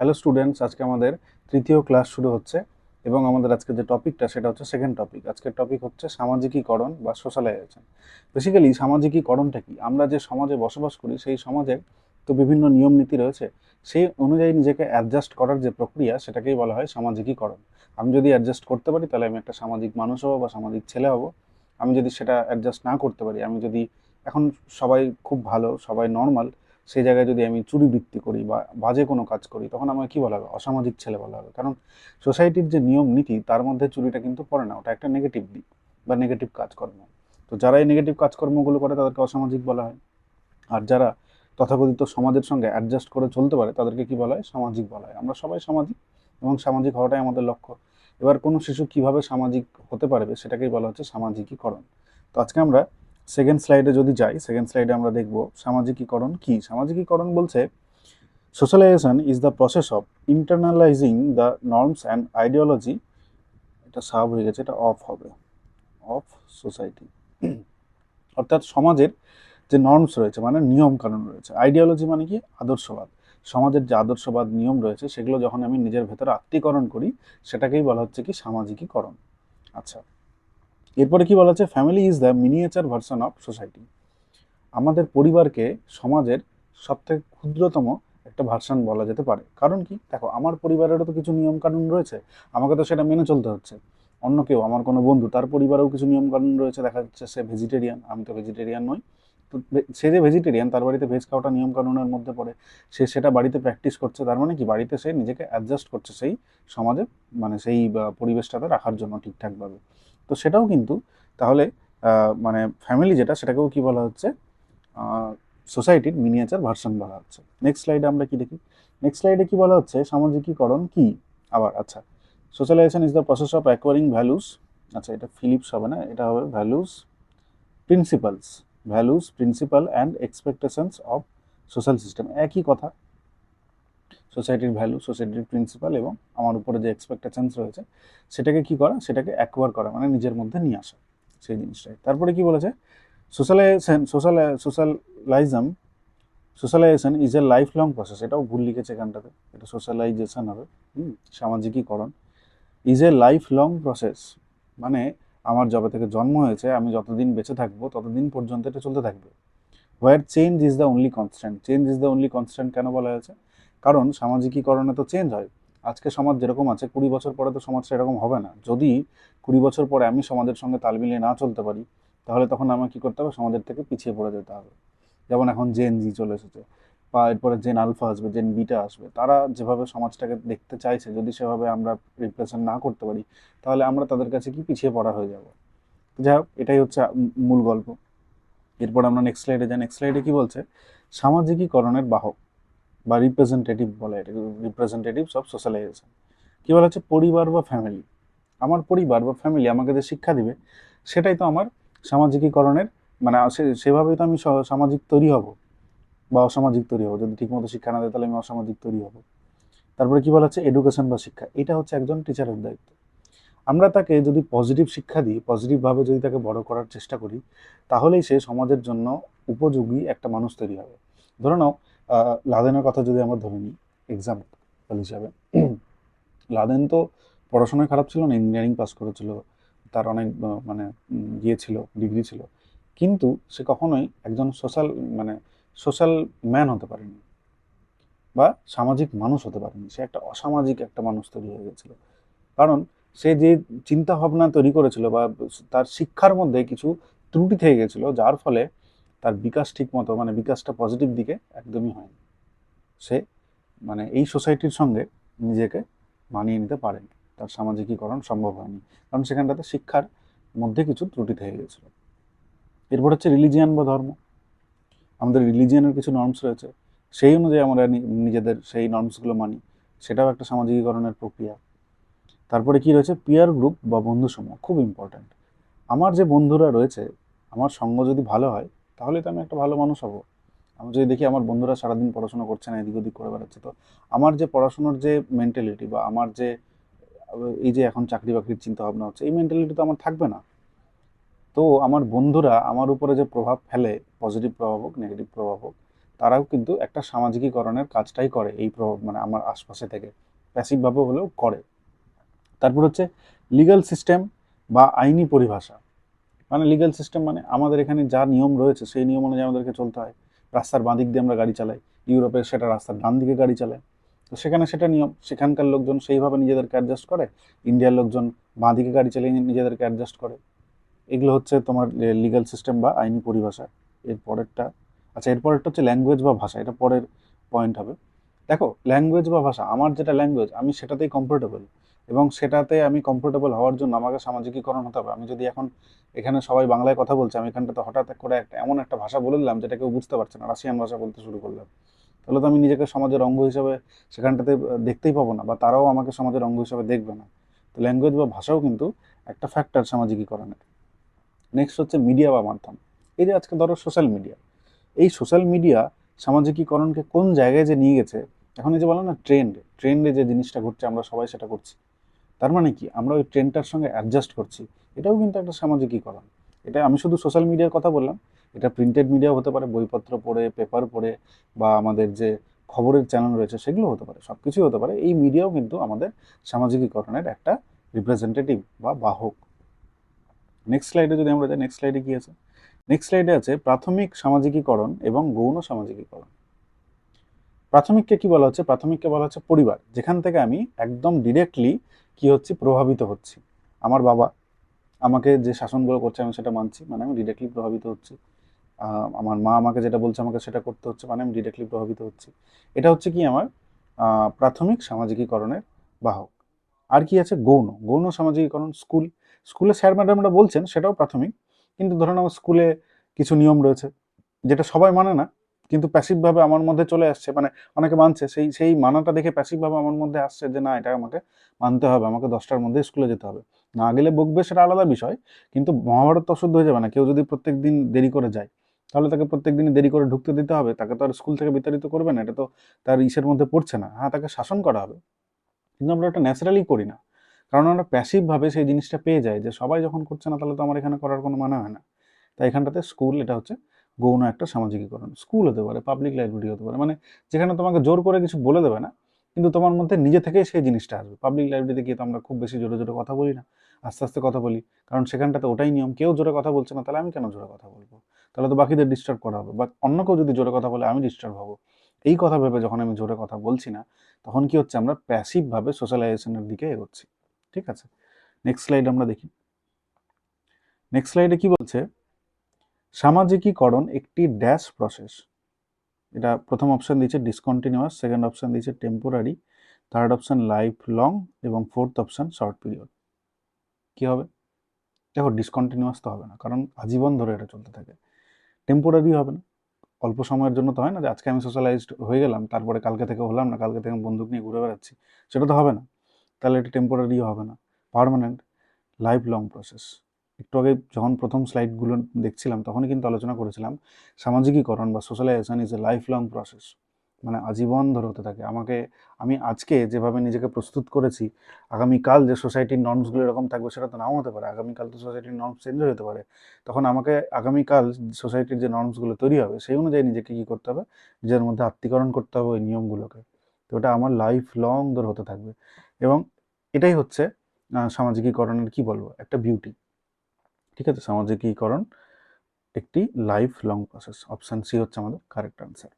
Hello students, আজকে আমাদের তৃতীয় ক্লাস শুরু হচ্ছে এবং আমাদের আজকে যে টপিকটা সেটা হচ্ছে সেকেন্ড টপিক। আজকের টপিক হচ্ছে সামাজিকীকরণ বা সোশ্যালাইজেশন। বেসিক্যালি সামাজিকীকরণটা কি? আমরা যে সমাজে বসবাস করি সেই সমাজের তো বিভিন্ন নিয়ম নীতি রয়েছে, সেই অনুযায়ী নিজেকে অ্যাডজাস্ট করার যে প্রক্রিয়া সেটাকেই বলা হয় সামাজিকীকরণ। আমি যদি অ্যাডজাস্ট করতে পারি তাহলে আমি একটা সামাজিক মানুষ হবো বা সামাজিক ছেলে হব। আমি যদি সেটা অ্যাডজাস্ট না করতে পারি, আমি যদি এখন সবাই খুব ভালো, সবাই নর্মাল, সেই জায়গায় যদি আমি চুরিবৃত্তি করি বা বাজে কোনো কাজ করি, তখন আমাকে কী বলা হবে? অসামাজিক ছেলে বলা হবে। কারণ সোসাইটির যে নিয়ম নীতি তার মধ্যে চুরিটা কিন্তু পড়ে না, ওটা একটা নেগেটিভ দিক বা নেগেটিভ কাজকর্ম। তো যারা এই নেগেটিভ কাজকর্মগুলো করে তাদেরকে অসামাজিক বলা হয়। আর যারা তথাকথিত সমাজের সঙ্গে অ্যাডজাস্ট করে চলতে পারে তাদেরকে কি বলা হয়? সামাজিক বলা হয়। আমরা সবাই সামাজিক এবং সামাজিক হওয়াটাই আমাদের লক্ষ্য। এবার কোনো শিশু কিভাবে সামাজিক হতে পারবে সেটাকেই বলা হচ্ছে সামাজিকীকরণ। তো আজকে আমরা সেকেন্ড স্লাইডে যদি যাই, সেকেন্ড স্লাইডে আমরা দেখব সামাজিকীকরণ কি। সামাজিকীকরণ বলছে socialisation is the process of internalising the norms and ideology, এটা সাব হয়ে গেছে, এটা অফ হবে, অফ সোসাইটি। অর্থাৎ সমাজের যে নর্মস রয়েছে মানে নিয়ম কানুন রয়েছে, আইডিওলজি মানে কি? আদর্শবাদ। সমাজের যে আদর্শবাদ নিয়ম রয়েছে সেগুলো যখন আমি নিজের ভেতরে আত্মীকরণ করি সেটাকেই বলা হচ্ছে কি? সামাজিকীকরণ। আচ্ছা, এরপরে কি বলা হচ্ছে? Family is the miniature version of society. আমাদের পরিবারকে সমাজের সবথেকে ক্ষুদ্রতম একটা ভার্সন বলা যেতে পারে। কারণ কি? দেখো, আমার পরিবারেরও তো কিছু নিয়ম কানুন রয়েছে, আমাকে তো সেটা মেনে চলতে হচ্ছে। অন্য কেউ, আমার কোনো বন্ধু, তার পরিবারেও কিছু নিয়ম কানুন রয়েছে, দেখা যাচ্ছে সে ভেজিটেরিয়ান, আমি তো ভেজিটেরিয়ান নই। তো সে যে ভেজিটেরিয়ান, তার বাড়িতে ভেজ খাওয়াটা নিয়ম কানুনের মধ্যে পড়ে, সে সেটা বাড়িতে প্র্যাকটিস করছে। তার মানে কি? বাড়িতে সে নিজেকে অ্যাডজাস্ট করছে সেই সমাজে, মানে সেই পরিবেশটাতে রাখার জন্য ঠিকঠাকভাবে। তো সেটাও কিন্তু তাহলে মানে ফ্যামিলি যেটা, সেটাকেও কি বলা হচ্ছে? সোসাইটির মিনিয়েচার ভার্সন বলা হচ্ছে। নেক্সট স্লাইডে আমরা কি দেখি? নেক্সট স্লাইডে কি বলা হচ্ছে? সামাজিকীকরণ কি আবার? আচ্ছা, socialisation is the process of acquiring values. আচ্ছা, এটা ফিলিপস হবে না, এটা হবে values principles. Values principal and expectations of social system, একই কথা। সোসাইটির ভ্যালু, সোসাইটির প্রিন্সিপাল এবং আমার উপরে যে এক্সপেকটেশনস রয়েছে সেটাকে কি করা? সেটাকে অ্যাকোয়ার করা, মানে নিজের মধ্যে নিয়ে আসা সেই জিনিসটাই। তারপরে কি বলেছে? Socialism socialisation is a lifelong process, এটাও ভুল লিখেছে এখানটাতে, এটা সোশ্যালাইজেশন হবে। সামাজিকীকরণ is a lifelong process, মানে আমার যবে থেকে জন্ম হয়েছে আমি যতদিন বেঁচে থাকবো ততদিন পর্যন্ত এটা চলতে থাকবে। Where change is the only constant. Change is the only constant কেন বলা হয়েছে? কারণ সামাজিকীকরণে তো চেঞ্জ হয়। আজকে সমাজ যেরকম আছে, 20 বছর পরে তো সমাজটা এরকম হবে না। যদি 20 বছর পরে আমি সমাজের সঙ্গে তাল মিলিয়ে না চলতে পারি, তাহলে তখন আমাকে কী করতে হবে? সমাজের থেকে পিছিয়ে পড়ে যেতে হবে। যেমন এখন জেন জি চলে এসেছে, বা এরপরে জেন আলফা আসবে, জেন বিটা আসবে। তারা যেভাবে সমাজটাকে দেখতে চাইছে, যদি সেভাবে আমরা রিপ্রেজেন্ট না করতে পারি, তাহলে আমরা তাদের কাছে কি পিছিয়ে পড়া হয়ে যাব। যাই হোক, এটাই হচ্ছে মূল গল্প। এরপর আমরা নেক্সট স্লাইডে যাই। নেক্সট স্লাইডে কি বলছে? সামাজিকীকরণের বাহক বা রিপ্রেজেন্টেটিভ বলে, এটা রিপ্রেজেন্টেটিভস অফ সোশ্যালাইজেশন। কী বলা হচ্ছে? পরিবার বা ফ্যামিলি। আমার পরিবার বা ফ্যামিলি আমাকে যে শিক্ষা দিবে সেটাই তো আমার সামাজিকীকরণের, মানে সেভাবেই তো আমি সামাজিক তৈরি হব বা অসামাজিক তৈরি হবো। যদি ঠিকমতো শিক্ষা না দেয় তাহলে আমি অসামাজিক তৈরি হব। তারপরে কি বলা হচ্ছে? এডুকেশন বা শিক্ষা, এটা হচ্ছে একজন টিচারের দায়িত্ব। আমরা তাকে যদি পজিটিভ শিক্ষা দিই, পজিটিভভাবে যদি তাকে বড় করার চেষ্টা করি, তাহলেই সে সমাজের জন্য উপযোগী একটা মানুষ তৈরি হবে। ধরে নাও, লাদেনের কথা যদি আমরা ধরে নিই এক্সাম্পল হিসাবে, লাদেন তো পড়াশোনায় খারাপ ছিল না, ইঞ্জিনিয়ারিং পাস করেছিল, তার অনেক মানে ইয়ে ছিল, ডিগ্রি ছিল, কিন্তু সে কখনোই একজন মানে সোশ্যাল ম্যান হতে পারেনি বা সামাজিক মানুষ হতে পারেনি। সে একটা অসামাজিক একটা মানুষ তৈরি হয়ে গেছিল। কারণ সে যে চিন্তা ভাবনা তৈরি করেছিল বা তার শিক্ষার মধ্যে কিছু ত্রুটি থেকে গেছিল, যার ফলে তার বিকাশ ঠিক মতো, মানে বিকাশটা পজিটিভ দিকে একদমই হয়নি। সে মানে এই সোসাইটির সঙ্গে নিজেকে মানিয়ে নিতে পারেনি, তার সামাজিকীকরণ সম্ভব হয়নি, কারণ সেখানটাতে শিক্ষার মধ্যে কিছু ত্রুটি থেকে গেছিল। এরপর হচ্ছে রিলিজিয়ান বা ধর্ম। আমাদের রিলিজিয়ানের কিছু নর্মস রয়েছে, সেই অনুযায়ী আমরা নিজেদের সেই নর্মসগুলো মানি, সেটাও একটা সামাজিকীকরণের প্রক্রিয়া। তারপরে কি রয়েছে? পিয়ার গ্রুপ বা বন্ধুসমূহ, খুব ইম্পর্ট্যান্ট। আমার যে বন্ধুরা রয়েছে, আমার সঙ্গ যদি ভালো হয় তাহলে তো আমি একটা ভালো মানুষ হব। আমি যদি দেখি আমার বন্ধুরা সারাদিন পড়াশোনা করছে না, এদিক ওদিক করে বেড়াচ্ছে, তো আমার যে পড়াশোনার যে মেন্টালিটি বা আমার যে এই যে এখন চাকরি বাকরির চিন্তা ভাবনা হচ্ছে, এই মেন্টালিটি তো আমার থাকবে না। তো আমার বন্ধুরা আমার উপরে যে প্রভাব ফেলে, পজিটিভ প্রভাব হোক নেগেটিভ প্রভাব হোক, তারাও কিন্তু একটা সামাজিকীকরণের কাজটাই করে এই মানে আমার আশপাশে থেকে, প্যাসিভভাবে হলেও করে। তারপর হচ্ছে লিগ্যাল সিস্টেম বা আইনি পরিভাষা। মানে লিগ্যাল সিস্টেম মানে আমাদের এখানে যা নিয়ম রয়েছে সেই নিয়ম অনুযায়ী আমাদেরকে চলতে হয়। রাস্তার বাঁ দিক দিয়ে আমরা গাড়ি চালাই, ইউরোপে সেটা রাস্তার ডান দিকে গাড়ি চালায়, তো সেখানে সেটা নিয়ম, সেখানকার লোকজন সেইভাবে নিজেদেরকে অ্যাডজাস্ট করে, ইন্ডিয়ার লোকজন বাঁ দিকে গাড়ি চালিয়ে নিজেদেরকে অ্যাডজাস্ট করে। এগুলো হচ্ছে তোমার লিগ্যাল সিস্টেম বা আইনি পরিভাষা। এর পরেরটা, আচ্ছা এর পরেরটা হচ্ছে ল্যাঙ্গুয়েজ বা ভাষা, এটা পরের পয়েন্ট হবে। দেখো ল্যাঙ্গুয়েজ বা ভাষা, আমার যেটা ল্যাঙ্গুয়েজ আমি সেটাতেই কমফোর্টেবল, এবং সেটাতে আমি কমফোর্টেবল হওয়ার জন্য আমাকে সামাজিকীকরণ হতে হবে। আমি যদি এখন এখানে সবাই বাংলায় কথা বলছে, আমি এখানটাতে হঠাৎ করে এমন একটা ভাষা বলে দিলাম যেটা কেউ বুঝতে পারছে না, রাশিয়ান ভাষা বলতে শুরু করলাম, তাহলে তো আমি নিজেকে সমাজের অঙ্গ হিসেবে সেখানটাতে দেখতেই পাবো না, বা তারাও আমাকে সমাজের অঙ্গ হিসেবে দেখবে না। তো ল্যাঙ্গুয়েজ বা ভাষাও কিন্তু একটা ফ্যাক্টর সামাজিকীকরণের। নেক্সট হচ্ছে মিডিয়া বা মাধ্যম। এই যে আজকে ধরো সোশ্যাল মিডিয়া, এই সোশ্যাল মিডিয়া সামাজিকীকরণকে কোন জায়গায় যে নিয়ে গেছে। এখন এই যে বলো না ট্রেন্ডে যে জিনিসটা ঘটছে আমরা সবাই সেটা করছি, তার মানে কি আমরা ওই ট্রেন্ডটার সঙ্গে অ্যাডজাস্ট করছি, এটাও কিন্তু একটা সামাজিকীকরণ। এটা আমি শুধু সোশ্যাল মিডিয়ার কথা বললাম, এটা প্রিন্টেড মিডিয়াও হতে পারে, বইপত্র পড়ে, পেপার পড়ে, বা আমাদের যে খবরের চ্যানেল রয়েছে সেগুলো হতে পারে, সব কিছুই হতে পারে। এই মিডিয়াও কিন্তু আমাদের সামাজিকীকরণের একটা রিপ্রেজেন্টেটিভ বা বাহক। নেক্সট স্লাইডে যদি আমরা যাই, নেক্সট স্লাইডে কি আছে? নেক্সট স্লাইডে আছে প্রাথমিক সামাজিকীকরণ এবং গৌণ সামাজিকীকরণ। প্রাথমিককে কি বলা হচ্ছে? প্রাথমিককে বলা হচ্ছে পরিবার, যেখান থেকে আমি একদম ডিরেক্টলি কি হচ্ছি, প্রভাবিত হচ্ছি। আমার বাবা আমাকে যে শাসনগুলো করছে আমি সেটা মানছি, মানে আমি ডিরেক্টলি প্রভাবিত হচ্ছি। আমার মা আমাকে যেটা বলছে আমাকে সেটা করতে হচ্ছে, মানে আমি ডিরেক্টলি প্রভাবিত হচ্ছি। এটা হচ্ছে কি আমার প্রাথমিক সামাজিকীকরণের বাহক। আর কি আছে? গৌণ সামাজিকীকরণ। স্কুলে স্যার ম্যাডামরা বলছেন সেটাও প্রাথমিক, কিন্তু ধরুন আমার স্কুলে কিছু নিয়ম রয়েছে যেটা সবাই মানে না, কিন্তু প্যাসিভভাবে আমার মধ্যে চলে আসছে, মানে অনেকে মানছে, সেই সেই মানাটা দেখে প্যাসিভভাবে আমার মধ্যে আসছে যে না এটা আমাকে মানতে হবে, আমাকে 10টার মধ্যে স্কুলে যেতে হবে। না গেলে বকবে সেটা আলাদা বিষয়, কিন্তু মহাভারত তো অশুদ্ধ হয়ে যাবে না। কেউ যদি প্রত্যেক দিন দেরি করে যায় তাহলে তাকে প্রত্যেক দিনই দেরি করে ঢুকতে দিতে হবে, তাকে তো আর স্কুল থেকে বিতাড়িত করবে না, এটা তো তার ইসের মধ্যে পড়ছে না। হ্যাঁ, তাকে শাসন করা হবে, কিন্তু আমরা এটা ন্যাচারালি করি না, কারণ আমরা প্যাসিভভাবে সেই জিনিসটা পেয়ে যাই যে সবাই যখন করছে না তাহলে তো আমার এখানে করার কোনো মানে হয় না। তাই এখানটাতে স্কুল, এটা হচ্ছে গৌণ একটা সামাজিকীকরণ। স্কুল হতে পারে, পাবলিক লাইব্রেরি হতে পারে, মানে যেখানে তোমাকে জোর করে কিছু বলে দেবে না, কিন্তু তোমার মধ্যে নিজে থেকেই সেই জিনিসটা আসবে। পাবলিক লাইব্রেরিতে গিয়ে তো আমরা খুব বেশি জোরে জোরে কথা বলি না, আস্তে আস্তে কথা বলি, কারণ সেখানটাতে ওটাই নিয়ম। কেউ জোরে কথা বলছে না, তাহলে আমি কেন জোরে কথা বলবো? তাহলে তো বাকিদের ডিস্টার্ব করা হবে, বা অন্য কেউ যদি জোরে কথা বলে আমি ডিস্টার্ব হবো। এই কথা ভেবে যখন আমি জোরে কথা বলছি না, তখন কি হচ্ছে, আমরা প্যাসিভভাবে সোশ্যালাইজেশনের দিকে এগোচ্ছি। ঠিক আছে, নেক্সট স্লাইড আমরা দেখি। নেক্সট স্লাইডে কি বলছে? সামাজিকীকরণ একটি ড্যাশ প্রসেস। এটা প্রথম অপশন দিয়েছে ডিসকন্টিনিউয়াস, সেকেন্ড অপশন দিয়েছে temporary, third option life long, এবং ফোর্থ অপশন শর্ট পিরিয়ড। কি হবে? দেখো ডিসকন্টিনিউয়াস তো হবে না, কারণ আজীবন ধরে এটা চলতে থাকে। টেম্পোরারি হবে না, অল্প সময়ের জন্য তো হয় না যে আজকে আমি সোশ্যালাইজড হয়ে গেলাম তারপরে কালকে থেকে হলাম না, কালকে থেকে বন্দুক নিয়ে ঘুরে বেড়াচ্ছি, সেটা তো হবে না। তাহলে এটা টেম্পোরারিও হবে না। Permanent, life long process. একটু আগে যখন প্রথম স্লাইডগুলো দেখছিলাম তখনই কিন্তু আলোচনা করেছিলাম সামাজিকীকরণ বা socialisation is a lifelong process, মানে আজীবন ধরে হতে থাকে। আমি আজকে যেভাবে নিজেকে প্রস্তুত করেছি, আগামীকাল যে সোসাইটির নর্মসগুলো এরকম থাকবে সেটা তো নাও হতে পারে। আগামীকাল তো সোসাইটির নর্মস চেঞ্জ হয়ে যেতে পারে। তখন আমাকে আগামীকাল সোসাইটির যে নর্মসগুলো তৈরি হবে সেই অনুযায়ী নিজেকে কী করতে হবে, নিজের মধ্যে আত্মীকরণ করতে হবে ওই নিয়মগুলোকে। তো ওটা আমার লাইফ লং ধরে হতে থাকবে, এবং এটাই হচ্ছে সামাজিকীকরণের কি বলবো, একটা বিউটি। ঠিক আছে, সামাজিকীকরণ একটি lifelong process. Option C হচ্ছে আমাদের কারেক্ট আনসার।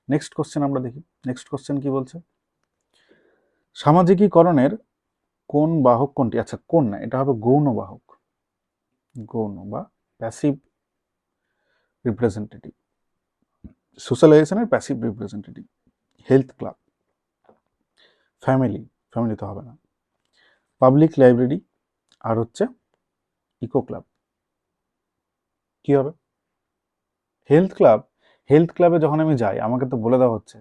নেক্সট কোশ্চেন আমরা দেখি। নেক্সট কোশ্চেন কি বলছে? সামাজিকীকরণের কোন বাহক কোনটি? আচ্ছা কোন না, এটা হবে গৌণ বাহক, গৌণ বা প্যাসিভ রিপ্রেজেন্টেটিভ, সোশ্যালাইজেশনের passive representative. Health club, family তো হবে না, পাবলিক লাইব্রেরি, আর হচ্ছে ইকো ক্লাব। কি হবে? Health club. হেলথ ক্লাবে যখন আমি যাই আমাকে তো বলে দেওয়া হচ্ছে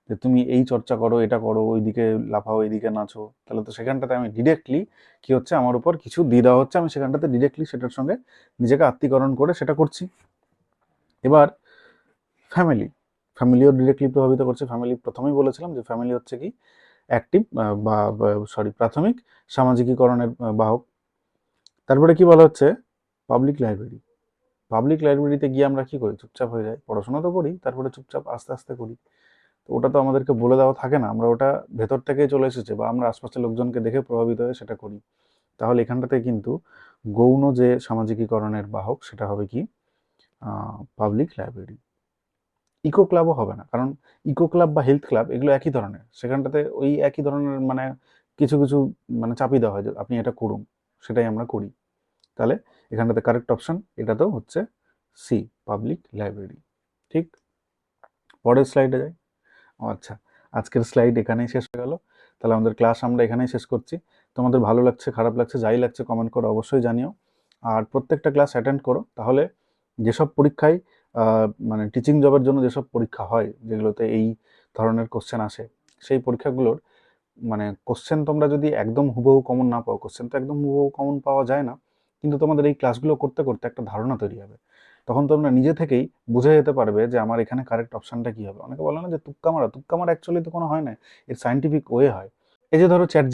যে তুমি এই চর্চা করো, এটা করো, ওইদিকে লাফাও, এইদিকে নাচো, তাহলে তো সেখানটাতে আমি ডিরেক্টলি কি হচ্ছে, আমার উপর কিছু দিয়ে দেওয়া হচ্ছে, আমি সেখানটাতে ডিরেক্টলি সেটার সঙ্গে নিজেকে আত্মীকরণ করে সেটা করছি। এবার ফ্যামিলিও ডিরেক্টলি প্রভাবিত করছে। ফ্যামিলি প্রথমেই বলেছিলাম যে ফ্যামিলি হচ্ছে কি অ্যাক্টিভ বা প্রাথমিক সামাজিকীকরণের বাহক। তারপরে কি বলা হচ্ছে? Public library. পাবলিক লাইব্রেরিতে গিয়ে আমরা কি করি, চুপচাপ হয়ে যাই, পড়াশোনা তো করি, তারপরে চুপচাপ আস্তে আস্তে করি। তো ওটা তো আমাদেরকে বলে দেওয়া থাকে না, আমরা ওটা ভেতর থেকেই চলে এসেছে বা আমরা আশপাশের লোকজনকে দেখে প্রভাবিত হয়ে সেটা করি। তাহলে এখানটাতে কিন্তু গৌণ যে সামাজিকীকরণের বাহক সেটা হবে কি, পাবলিক লাইব্রেরি। ইকো ক্লাবও হবে না, কারণ ইকো ক্লাব বা হেলথ ক্লাব এগুলো একই ধরনের, সেখানটাতে ওই একই ধরনের মানে কিছু কিছু মানে চাপিয়ে দেওয়া হয় যে আপনি এটা করুন, সেটাই আমরা করি। তাহলে এখানটাতে কারেক্ট অপশন এটাতেও হচ্ছে সি, পাবলিক লাইব্রেরি। ঠিক, পরের স্লাইডে যাই। আচ্ছা, আজকের স্লাইড এখানেই শেষ হয়ে গেল। তাহলে আমাদের ক্লাস আমরা এখানেই শেষ করছি। তোমাদের ভালো লাগছে, খারাপ লাগছে, যাই লাগছে কমেন্ট করে অবশ্যই জানিও। আর প্রত্যেকটা ক্লাস অ্যাটেন্ড করো, তাহলে যেসব পরীক্ষায় মানে টিচিং জবের জন্য যেসব পরীক্ষা হয় যেগুলোতে এই ধরনের কোশ্চেন আসে, সেই পরীক্ষাগুলোর মানে কোশ্চেন তোমরা যদি একদম হুবহু কমন না পাও, কোশ্চেন তো একদম হুবহু কমন পাওয়া যায় না, কিন্তু তোমাদের এই ক্লাসগুলো করতে করতে একটা ধারণা তৈরি হবে। তখন তোমরা নিজে থেকেই বুঝে যেতে পারবে যে আমার এখানে কারেক্ট অপশনটা কি হবে। অনেকে বলে না যে তুক্কা মারা, তুক্কা মারা অ্যাকচুয়ালি তো কোনো হয় না, এর সাইন্টিফিক ওয়ে হয়। এই যে ধরো চ্যাট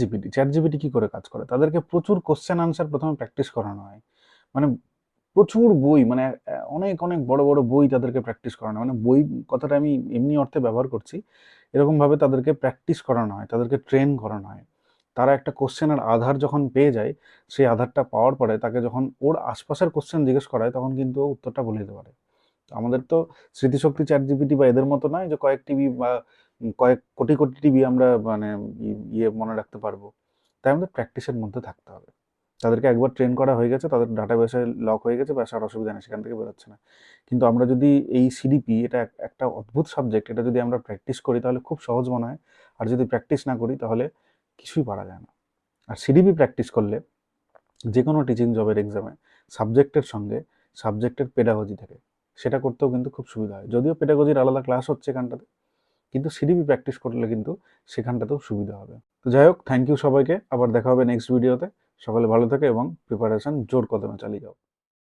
জিপিটি কি করে কাজ করে, তাদেরকে প্রচুর কোশ্চেন আনসার প্রথমে প্র্যাকটিস করানো হয়। মানে প্রচুর বই, মানে অনেক অনেক বড় বড় বই তাদেরকে প্র্যাকটিস করানো হয়। মানে বই কথাটা আমি এমনি অর্থে ব্যবহার করছি, এরকমভাবে তাদেরকে প্র্যাকটিস করানো হয়, তাদেরকে ট্রেন করানো হয়। তারা একটা কোশ্চেনের আধার যখন পেয়ে যায়, সেই আধারটা পাওয়ার পরে তাকে যখন ওর আশপাশের কোশ্চেন জিজ্ঞেস করা হয়, তখন কিন্তু ও উত্তরটা বলে দিতে পারে। তো আমাদের তো স্মৃতিশক্তি চ্যাট জিপিটি বা এদের মতো নয় যে কয়েক টিভি বা কয়েক কোটি কোটি টিভি আমরা মানে ইয়ে মনে রাখতে পারবো। তাই আমাদের প্র্যাকটিসের মধ্যে থাকতে হবে। তাদেরকে একবার ট্রেন করা হয়ে গেছে, তাদের ডাটাবেসে লক হয়ে গেছে, ব্যাস আর অসুবিধা নেই, সেখান থেকে বেরোচ্ছে না। কিন্তু আমরা যদি এই সিডিপি, এটা একটা অদ্ভুত সাবজেক্ট, এটা যদি আমরা প্র্যাকটিস করি তাহলে খুব সহজ মনে হয়। আর যদি প্র্যাকটিস না করি তাহলে কিছুই পারা যায় না। আর সিডিপি প্র্যাকটিস করলে যে কোনো টিচিং জবের এক্সামে সাবজেক্টের সঙ্গে সাবজেক্টের পেডাগজি থাকে, সেটা করতেও কিন্তু খুব সুবিধা হয়। যদিও পেডাগজির আলাদা ক্লাস হচ্ছে এখানটাতে, কিন্তু সিডিপি প্র্যাকটিস করলে কিন্তু সেখানটাতেও সুবিধা হবে। তো যাই হোক, থ্যাংক ইউ সবাইকে, আবার দেখা হবে নেক্সট ভিডিওতে। সকলে ভালো থাকে এবং প্রিপারেশন জোর কদমে চালিয়ে যাও।